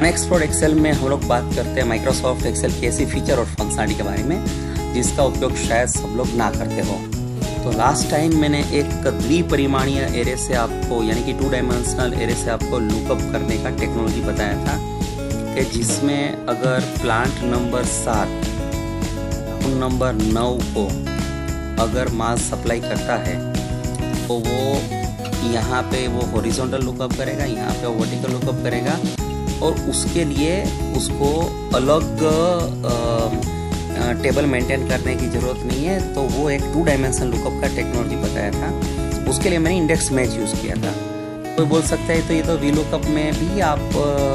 Explore Excel में हम लोग बात करते हैं माइक्रोसॉफ्ट एक्सेल की ऐसी फीचर और फंक्शनलिटी के बारे में जिसका उपयोग शायद सब लोग ना करते हो। तो लास्ट टाइम मैंने एक द्विपरिमाणीय एरे से आपको यानी कि 2 डायमेंशनल एरे से आपको लुकअप करने का टेक्नोलॉजी बताया था कि जिसमें अगर प्लांट नंबर 7 नंबर 9 को अगर मास सप्लाई करता है तो वो यहाँ पे वो हॉरिजॉन्टल लुकअप करेगा, यहाँ पे वो वर्टिकल लुकअप करेगा और उसके लिए उसको अलग टेबल मेंटेन करने की ज़रूरत नहीं है। तो वो एक 2 डायमेंशन लुकअप का टेक्नोलॉजी बताया था। उसके लिए मैंने इंडेक्स मैच यूज़ किया था। कोई बोल सकता है तो ये तो वी लुकअप में भी आप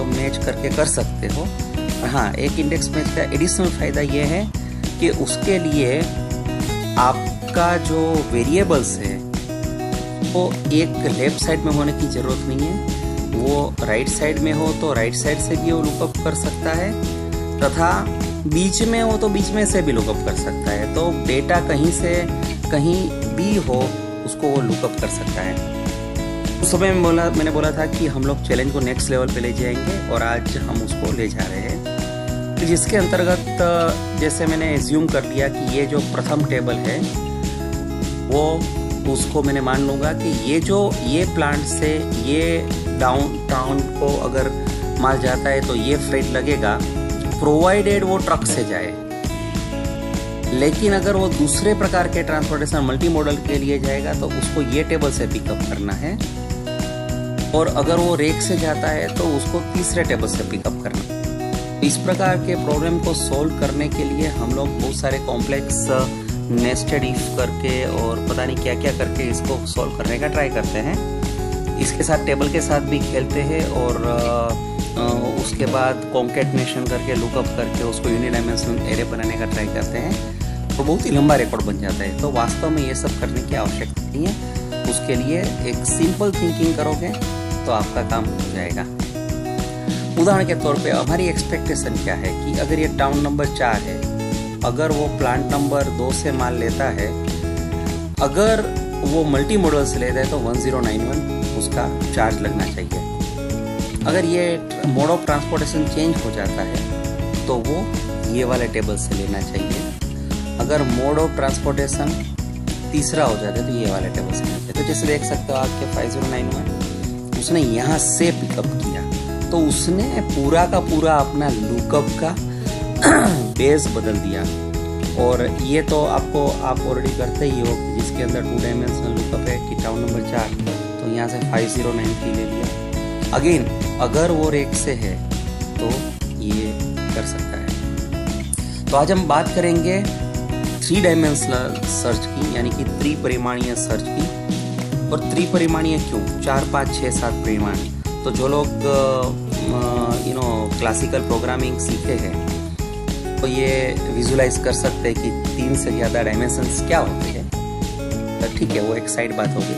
मैच करके कर सकते हो। हाँ, एक इंडेक्स मैच का एडिशनल फ़ायदा ये है कि उसके लिए आपका जो वेरिएबल्स है वो एक लेफ्ट साइड में होने की ज़रूरत नहीं है, वो राइट साइड में हो तो राइट साइड से भी वो लुकअप कर सकता है तथा बीच में हो तो बीच में से भी लुकअप कर सकता है। तो डेटा कहीं से कहीं भी हो उसको वो लुकअप कर सकता है। उस समय मैंने बोला था कि हम लोग चैलेंज को नेक्स्ट लेवल पे ले जाएंगे और आज हम उसको ले जा रहे हैं। तो जिसके अंतर्गत जैसे मैंने एज्यूम कर लिया कि ये जो प्रथम टेबल है वो उसको मैंने मान लूँगा कि ये प्लांट से ये डाउन को अगर माल जाता है तो ये फ्रेट लगेगा, प्रोवाइडेड वो ट्रक से जाए। लेकिन अगर वो दूसरे प्रकार के ट्रांसपोर्टेशन मल्टी मॉडल के लिए जाएगा तो उसको ये टेबल से पिकअप करना है, और अगर वो रेक से जाता है तो उसको तीसरे टेबल से पिकअप करना है। इस प्रकार के प्रॉब्लम को सोल्व करने के लिए हम लोग बहुत सारे कॉम्प्लेक्स नेस्टेड इफ करके और पता नहीं क्या क्या करके इसको सॉल्व करने का ट्राई करते हैं। इसके साथ टेबल के साथ भी खेलते हैं और उसके बाद कॉन्कैटिनेशन करके लुकअप करके उसको यूनिडायमेंशनल एरे बनाने का ट्राई करते हैं तो बहुत ही लंबा रिकॉर्ड बन जाता है। तो वास्तव में ये सब करने की आवश्यकता नहीं है। उसके लिए एक सिंपल थिंकिंग करोगे तो आपका काम हो जाएगा। उदाहरण के तौर पे हमारी एक्सपेक्टेशन क्या है कि अगर ये टाउन नंबर 4 है, अगर वो प्लांट नंबर 2 से माल लेता है, अगर वो मल्टी मॉडल से लेता है तो 1091 उसका चार्ज लगना चाहिए। अगर ये मोड ऑफ ट्रांसपोर्टेशन चेंज हो जाता है तो वो ये वाले टेबल से लेना चाहिए। अगर मोड ऑफ ट्रांसपोर्टेशन तीसरा हो जाता है तो ये वाले टेबल से लेना चाहिए। तो जैसे देख सकते हो आपके 5091 उसने यहाँ से पिकअप किया तो उसने पूरा का पूरा अपना लुकअप का बेस बदल दिया। और ये तो आप ऑलरेडी करते ही हो जिसके अंदर 2 डायमेंशनल लुकअप है कि टाउन नंबर 4 तो यहाँ से 5093 ले लिया। अगेन अगर वो रेक से है तो ये कर सकता है। तो आज हम बात करेंगे 3 डायमेंशनल सर्च की यानी कि त्रिपरिमाणीय सर्च की। और त्रिपरिमाणीय क्यों? 4, 5, 6, 7 परिमाण। तो जो लोग क्लासिकल प्रोग्रामिंग सीखे हैं तो ये विजुलाइज कर सकते हैं कि 3 से ज़्यादा डायमेंशंस क्या होते हैं। तो ठीक है, वो एक साइड बात होगी।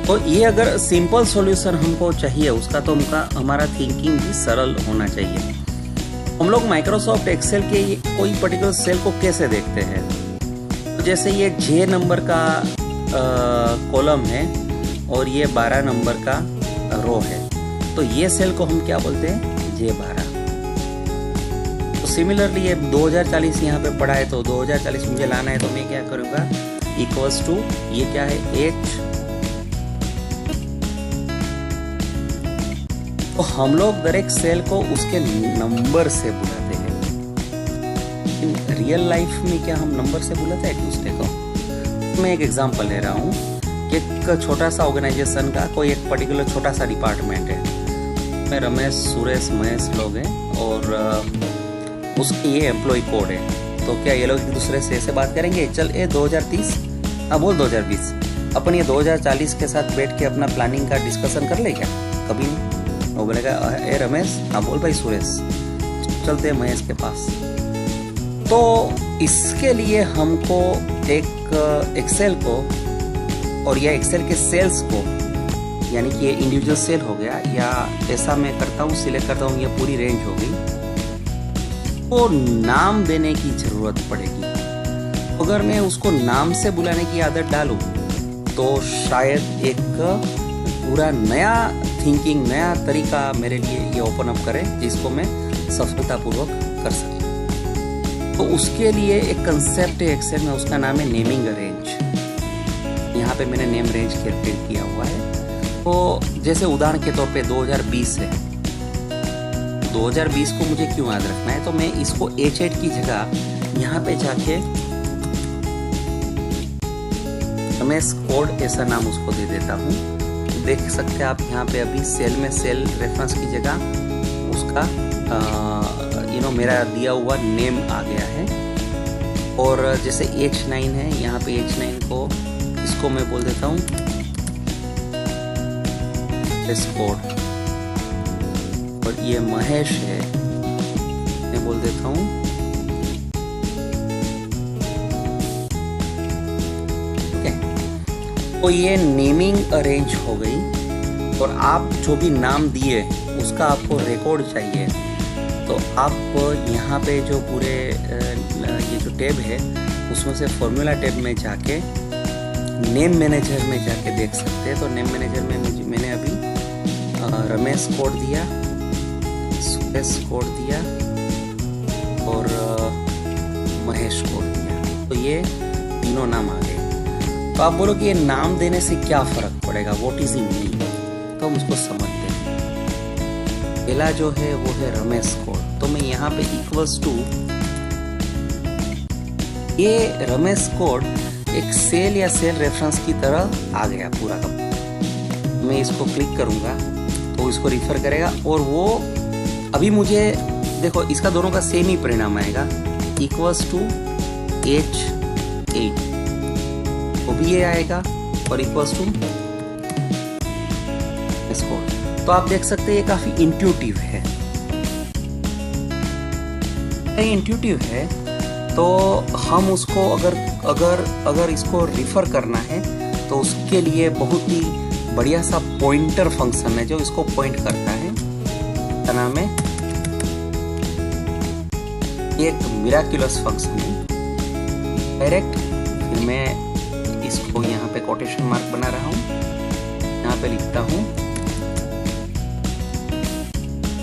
तो ये अगर सिंपल सॉल्यूशन हमको चाहिए उसका तो हमारा थिंकिंग भी सरल होना चाहिए। हम लोग माइक्रोसॉफ्ट एक्सेल के कोई पर्टिकुलर सेल को कैसे देखते हैं? तो जैसे ये J नंबर का कॉलम है और ये 12 नंबर का रो है तो ये सेल को हम क्या बोलते हैं? J12। तो सिमिलरली ये 2040 यहाँ पे पड़ा है तो 2040 मुझे लाना है तो मैं क्या करूँगा? इक्वल्स टू ये क्या है? H। तो हम लोग दर एक सेल को उसके नंबर से बुलाते हैं। रियल लाइफ में क्या हम नंबर से बुलाते हैं एक दूसरे को? मैं एक एग्जांपल ले रहा हूँ कि एक छोटा सा ऑर्गेनाइजेशन का कोई एक पर्टिकुलर छोटा सा डिपार्टमेंट है। मैं रमेश, सुरेश, महेश लोग हैं और उसकी ये एम्प्लॉय कोड है। तो क्या ये लोग एक दूसरे से ऐसे बात करेंगे, चल ये 2030 हाँ बोल 2020 अपन ये 2040 के साथ बैठ के अपना प्लानिंग का डिस्कशन कर ले क्या? कभी नहीं। वो बोलेगा ए रमेश, हाँ बोल भाई सुरेश, चलते हैं महेश के पास। तो इसके लिए हमको एक एक्सेल को और या एक्सेल के सेल्स को यानी कि ये इंडिविजुअल सेल हो गया या ऐसा मैं करता हूँ सिलेक्ट करता हूँ ये पूरी रेंज हो गई, वो नाम देने की ज़रूरत पड़ेगी। अगर मैं उसको नाम से बुलाने की आदत डालूँ तो शायद एक पूरा नया थिंकिंग, नया तरीका मेरे लिए ये ओपन अप करे जिसको मैं सफलतापूर्वक कर सकूं। तो उसके लिए एक कंसेप्ट है एक्सेल में, उसका नाम है नेमिंग रेंज। यहाँ पे मैंने नेम रेंज क्रिएट किया हुआ है। तो जैसे उदाहरण के तौर पे 2020 है, 2020 को मुझे क्यों याद रखना है, तो मैं इसको H8 की जगह यहाँ पे जाके रमेश कोड ऐसा नाम उसको दे देता हूँ। देख सकते हैं आप यहाँ पे अभी सेल में सेल रेफरेंस की जगह उसका मेरा दिया हुआ नेम आ गया है। और जैसे H9 है, यहाँ पे H9 को इसको मैं बोल देता हूँ कोड, और ये महेश है, मैं बोल देता हूँ तो ये नेमिंग अरेंज हो गई। और आप जो भी नाम दिए उसका आपको रिकॉर्ड चाहिए, तो आप यहाँ पे जो पूरे ये जो टैब है उसमें से फॉर्मूला टैब में जाके नेम मैनेजर में जाके देख सकते हैं। तो नेम मैनेजर में मैंने अभी रमेश कोड दिया, सुरेश कोड दिया और महेश कोड दिया, तो ये तीनों नाम आ गए। तो आप बोलो कि ये नाम देने से क्या फर्क पड़ेगा, व्हाट इज इन मीनिंग, तो हम उसको समझते हैं। पहला जो है वो है रमेश कोड, तो मैं यहाँ पे इक्वल्स टू, ये रमेश कोड एक सेल या सेल रेफरेंस की तरह आ गया पूरा का। मैं इसको क्लिक करूंगा तो इसको रिफर करेगा, और वो अभी मुझे देखो इसका दोनों का सेम ही परिणाम आएगा, इक्वल्स टू H8 वो भी ये आएगा, और इक्वल्स टू इसको। तो आप देख सकते हैं ये काफी इंट्यूटिव है, इंट्यूटिव है। तो हम उसको अगर इसको रिफर करना है तो उसके लिए बहुत ही बढ़िया सा पॉइंटर फंक्शन है जो इसको पॉइंट करता है, का नाम है, एक मिराक्युलस फंक्शन है डायरेक्ट। फिर मैं इसको यहाँ पे कोटेशन मार्क बना रहा हूँ, यहाँ पे लिखता हूँ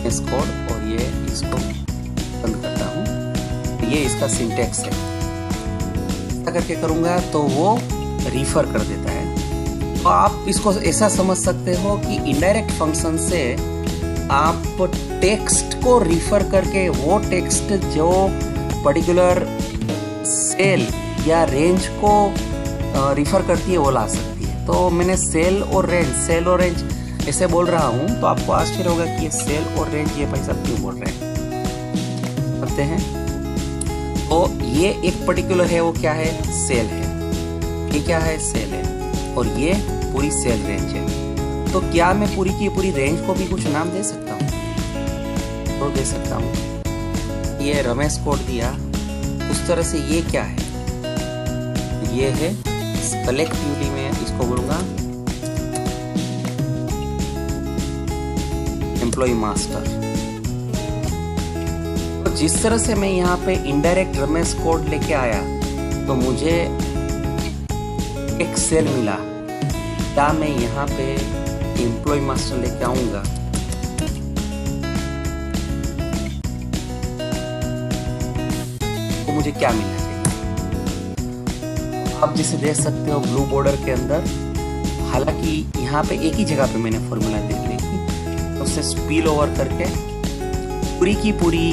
इस कोड, और ये इसको बंद करता हूँ। ये इसका सिंटेक्स है, ऐसा करके करूँगा तो वो रिफर कर देता है। तो आप इसको ऐसा समझ सकते हो कि इनडायरेक्ट फंक्शन से आप टेक्स्ट को रिफर करके वो टेक्स्ट जो पर्टिकुलर सेल या रेंज को रिफर करती है वो ला सकती है। तो मैंने सेल और रेंज ऐसे बोल रहा हूँ, तो आपको आश्चर्य होगा कि ये सेल और रेंज ये भाई साहब क्यों बोल रहे हैं, करते हैं। तो ये एक पर्टिकुलर है, वो क्या है, सेल है, ये क्या है, सेल है, और ये पूरी सेल रेंज है। तो क्या मैं पूरी की पूरी रेंज को भी कुछ नाम दे सकता हूँ, तो दे सकता हूँ। ये रमेश कोड दिया, उस तरह से ये क्या है, ये है कलेक्टिवली, मैं इसको बोलूंगा एम्प्लॉय मास्टर। तो जिस तरह से मैं यहाँ पे इनडायरेक्ट रमेश कोड लेके आया तो मुझे एक सेल मिला, क्या मैं यहाँ पे एम्प्लॉय मास्टर लेके आऊंगा तो मुझे क्या मिलना चाहिए। आप जिसे देख सकते हो ब्लू बॉर्डर के अंदर, हालांकि यहाँ पे एक ही जगह पे मैंने फॉर्मूला दे दी थी, तो उससे स्पिल ओवर करके पूरी की पूरी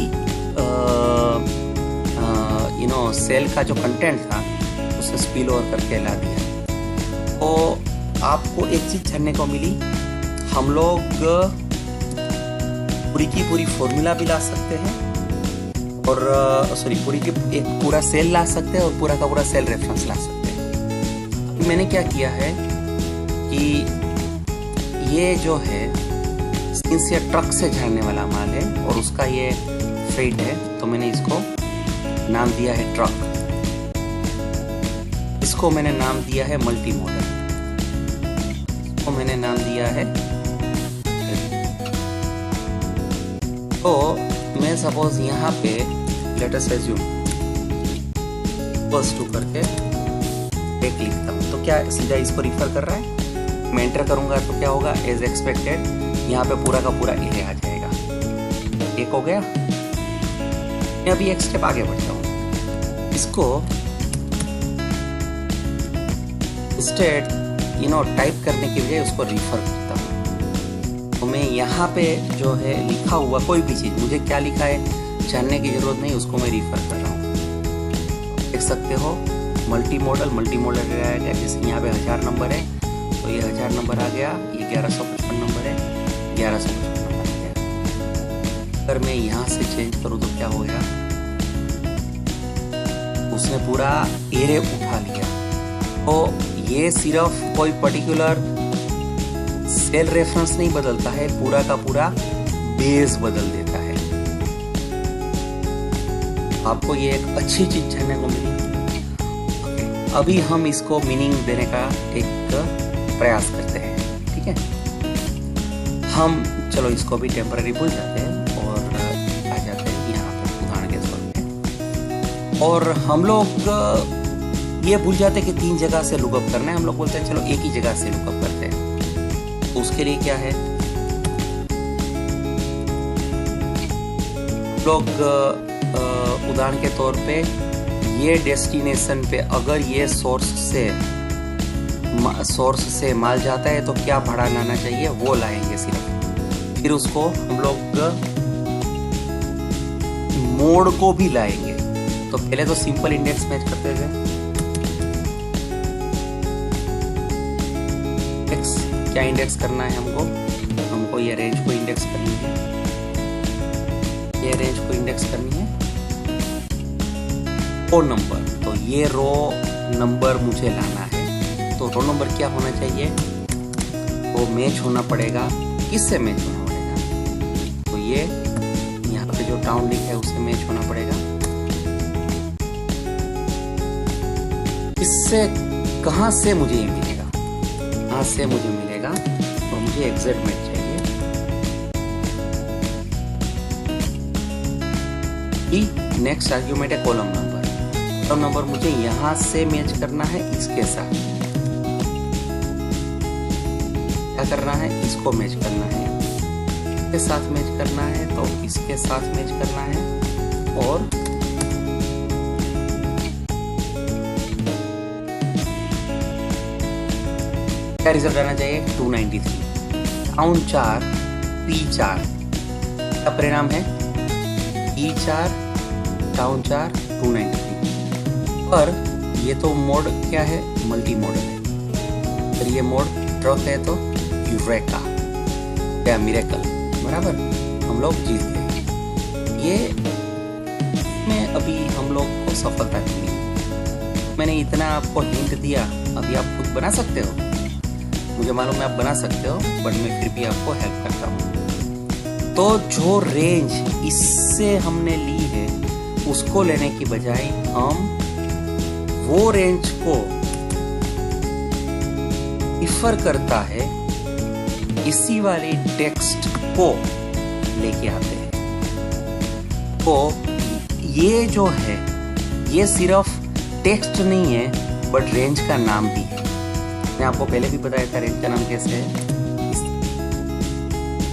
सेल का जो कंटेंट था उसे स्पिल ओवर करके ला दिया। तो आपको एक चीज जानने को मिली, हम लोग पूरी की पूरी फॉर्मूला भी ला सकते हैं, और पूरी की एक पूरा सेल ला सकते हैं और पूरा का पूरा सेल रेफरेंस ला सकते हैं। अभी मैंने क्या किया है कि ये जो है सिंस ये ट्रक से जाने वाला माल है और उसका ये फ्रेट है, तो मैंने इसको नाम दिया है ट्रक, इसको मैंने नाम दिया है मल्टी मॉडल, इसको मैंने नाम दिया है। तो मैं सपोज यहाँ पे लेट अस अज्यूम +2 करके एक लिखता हूँ, तो क्या सीधा इसको रिफर कर रहा है। मैं एंटर करूंगा तो क्या होगा, एज एक्सपेक्टेड यहाँ पे पूरा का पूरा एरे आ जाएगा। एक हो गया। मैं अभी एक स्टेप आगे बढ़ता हूँ। इसको इंस्टेड टाइप करने की बजाय उसको रिफर करता हूँ। तो मैं यहाँ पे जो है लिखा हुआ कोई भी चीज, मुझे क्या लिखा है जानने की जरूरत नहीं, उसको मैं रिफर कर रहा हूँ। देख सकते हो मल्टी मॉडल आ गया, जैसे यहाँ पे 1000 नंबर है तो ये 1000 नंबर आ गया, ये 1155 नंबर है, 1155 नंबर आ गया। अगर मैं यहाँ से चेंज करूँ तो क्या हो गया, उसने पूरा एरे उठा लिया। तो ये सिर्फ कोई पर्टिकुलर सेल रेफरेंस नहीं बदलता है, पूरा का पूरा बेस बदल देता है। आपको ये एक अच्छी चीज जानने को मिली। अभी हम इसको मीनिंग देने का एक प्रयास करते हैं, ठीक है। हम चलो इसको भी टेम्पररी भूल जाते हैं और आ जाते हैं यहाँ पे उदाहरण के तौर पे। और हम लोग ये भूल जाते हैं कि 3 जगह से लुकअप करना है। हम लोग बोलते हैं चलो एक ही जगह से लुकअप करते हैं। तो उसके लिए क्या है, लोग उदाहरण के तौर पे ये डेस्टिनेशन पे अगर ये सोर्स से माल जाता है तो क्या भाड़ा लाना चाहिए वो लाएंगे सिर्फ। फिर उसको हम लोग मोड को भी लाएंगे। तो पहले तो सिंपल इंडेक्स मैच करते थे। क्या इंडेक्स करना है हमको ये रेंज को इंडेक्स करनी है, ये रेंज को इंडेक्स करनी है। रो नंबर, तो ये रो नंबर मुझे लाना है। तो रो नंबर क्या होना चाहिए, वो मैच होना पड़ेगा। किससे मैच होना पड़ेगा, तो ये यहाँ पे जो टाउन लिखा है उससे मैच होना पड़ेगा। इससे कहाँ से मुझे ये मिलेगा, कहाँ से मुझे मिलेगा, और मुझे एग्जैक्ट मैच चाहिए। नेक्स्ट आर्ग्यूमेंट है कॉलम नंबर। कॉलम नंबर मुझे यहां से मैच करना है इसके साथ। क्या करना है, इसको मैच करना है, इसके साथ मैच करना है, तो इसके साथ मैच करना है। और क्या रिजल्ट आना चाहिए, 293। टाउन 4 P4 का परिणाम है P4 टाउन 4 293। पर ये तो मोड क्या है, मल्टी मॉडल है। अगर ये मोड ट्रक है तो यूरेका या मिरेकल, बराबर, हम लोग जीत गए। ये में अभी हम लोग को सफलता मिली। मैंने इतना आपको हिंट दिया, अभी आप खुद बना सकते हो। मुझे मालूम है आप बना सकते हो, बट मैं फिर भी आपको हेल्प करता हूँ। तो जो रेंज इससे हमने ली है उसको लेने की बजाय हम वो रेंज को रिफर करता है इसी वाली टेक्स्ट को लेके आते हैं। तो ये जो है ये सिर्फ टेक्स्ट नहीं है बट रेंज का नाम भी है। मैंने आपको पहले भी बताया था रेंज का नाम कैसे है।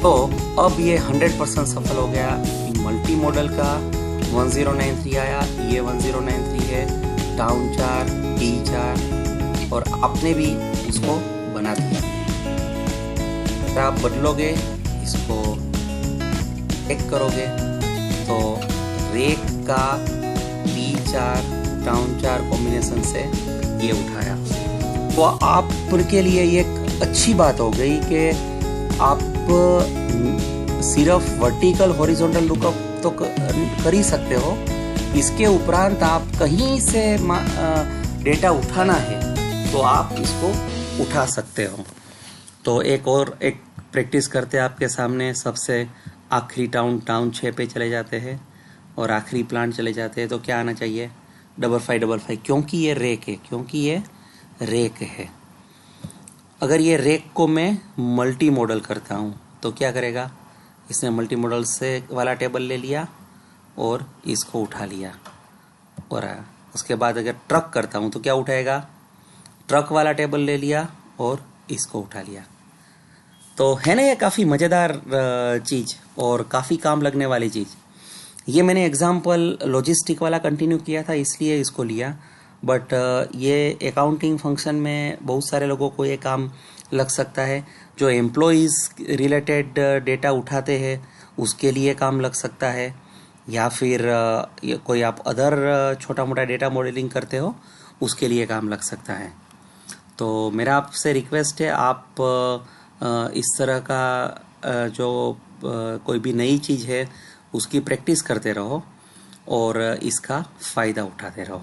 तो अब ये 100% सफल हो गया। मल्टी मॉडल का 1093 आया, ये 1093 है, टाउन 4 P4, और आपने भी उसको बना दिया। अगर आप बदलोगे, इसको चेक करोगे तो रेक का P4 टाउन 4 कॉम्बिनेशन से ये उठाया। तो आप के लिए एक अच्छी बात हो गई कि आप सिर्फ वर्टिकल हॉरिजॉन्टल लुकअप तो कर ही सकते हो, इसके उपरांत आप कहीं से डेटा उठाना है तो आप इसको उठा सकते हो। तो एक प्रैक्टिस करते हैं आपके सामने। सबसे आखिरी टाउन 6 पे चले जाते हैं और आखिरी प्लांट चले जाते हैं। तो क्या आना चाहिए, 5555, क्योंकि ये रेक है। अगर ये रेक को मैं मल्टी मॉडल करता हूँ तो क्या करेगा, इसने मल्टी मॉडल से वाला टेबल ले लिया और इसको उठा लिया। और उसके बाद अगर ट्रक करता हूँ तो क्या उठाएगा, ट्रक वाला टेबल ले लिया और इसको उठा लिया। तो है ना ये काफ़ी मज़ेदार चीज़ और काफ़ी काम लगने वाली चीज़। ये मैंने एग्जाम्पल लॉजिस्टिक वाला कंटिन्यू किया था इसलिए इसको लिया, बट ये अकाउंटिंग फंक्शन में बहुत सारे लोगों को ये काम लग सकता है। जो एम्प्लॉयज़ रिलेटेड डेटा उठाते हैं उसके लिए काम लग सकता है, या फिर कोई आप अदर छोटा मोटा डेटा मॉडलिंग करते हो उसके लिए काम लग सकता है। तो मेरा आपसे रिक्वेस्ट है, आप इस तरह का जो कोई भी नई चीज़ है उसकी प्रैक्टिस करते रहो और इसका फ़ायदा उठाते रहो।